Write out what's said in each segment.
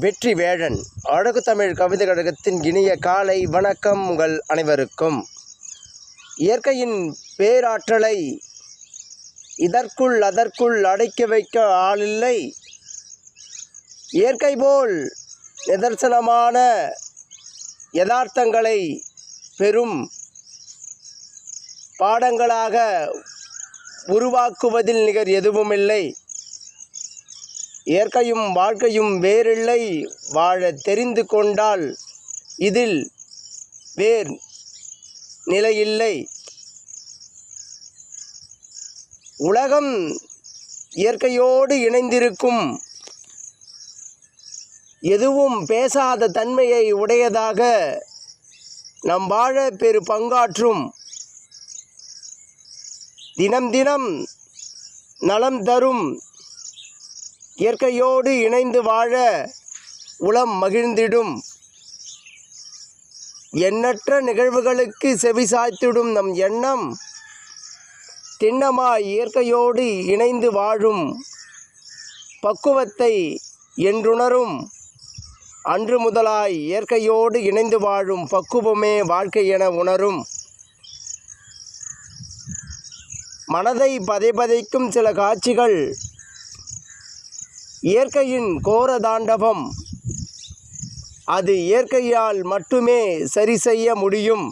வெற்றி வேழன் அழகு தமிழ் கவிதை கழகத்தின் இனிய காலை வணக்கம் உங்கள் அனைவருக்கும். இயற்கையின் பேராற்றலை இதற்குள் அதற்குள் அடக்கி வைக்க ஆளில்லை. இயற்கை போல் நிதர்சனமான யதார்த்தங்களை பெரும் பாடங்களாக உருவாக்குவதில் நிகர் எதுவுமில்லை. இயற்கையும் வாழ்க்கையும் வேறில்லை. வாழ தெரிந்து கொண்டால் இதில் வேறு நிலையில்லை. உலகம் இயற்கையோடு இணைந்திருக்கும், எதுவும் பேசாத தன்மையை உடையதாக நம் வாழ பெரு பங்காற்றும், தினம் தினம் நலம் தரும் இயற்கையோடு இணைந்து வாழ உளம் மகிழ்ந்திடும், எண்ணற்ற நிகழ்வுகளுக்கு செவிசாய்த்திடும் நம் எண்ணம் திண்ணமாய் இயற்கையோடு இணைந்து வாழும் பக்குவத்தை என்றுணரும். அன்று முதலாய் இயற்கையோடு இணைந்து வாழும் பக்குவமே வாழ்க்கை என உணரும். மனதை பதைபதைக்கும் சில காட்சிகள் இயற்கையின் கோர தாண்டவம். அது இயற்கையால் மட்டுமே சரி செய்ய முடியும்.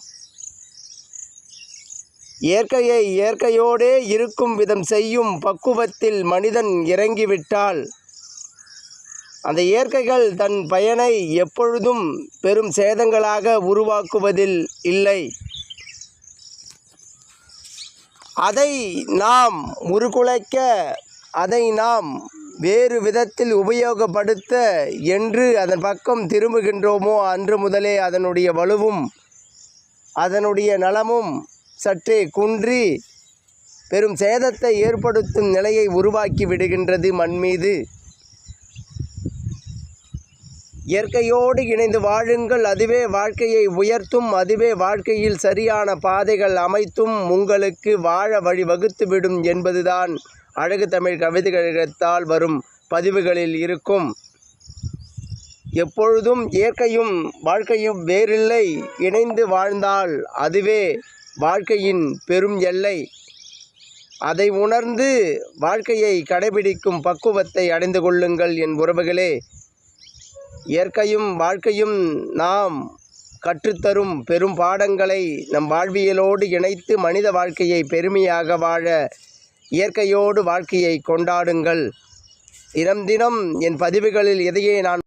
இயற்கையை இயற்கையோடே இருக்கும் விதம் செய்யும் பக்குவத்தில் மனிதன் இறங்கிவிட்டால் அந்த இயற்கைகள் தன் பயனை எப்பொழுதும் பெரும் சேதங்களாக உருவாக்குவதில் இல்லை. அதை நாம் உருகுலைக்க, அதை நாம் வேறு விதத்தில் உபயோகப்படுத்த என்று அதன் பக்கம் திரும்புகின்றோமோ அன்று முதலே அதனுடைய வலுவும் அதனுடைய நலமும் சற்றே குன்றி பெரும் சேதத்தை ஏற்படுத்தும் நிலையை உருவாக்கி விடுகின்றது மண் மீது. இயற்கையோடு இணைந்து வாழுங்கள், அதுவே வாழ்க்கையை உயர்த்தும். அதுவே வாழ்க்கையில் சரியான பாதைகள் அமைத்தும் உங்களுக்கு வாழ வழி வகுத்துவிடும் என்பதுதான் அழகு தமிழ் கவிதை கழகத்தால் வரும் பதிவுகளில் இருக்கும். எப்பொழுதும் இயற்கையும் வாழ்க்கையும் வேறில்லை. இணைந்து வாழ்ந்தால் அதுவே வாழ்க்கையின் பெரும் எல்லை. அதை உணர்ந்து வாழ்க்கையை கடைபிடிக்கும் பக்குவத்தை அடைந்து கொள்ளுங்கள் என் உறவுகளே. இயற்கையும் வாழ்க்கையும் நாம் கற்றுத்தரும் பெரும் பாடங்களை நம் வாழ்வியலோடு இணைத்து மனித வாழ்க்கையை பெருமையாக வாழ இயற்கையோடு வாழ்க்கையை கொண்டாடுங்கள். தினம் தினம் என் பதிவுகளில் எதையே நான்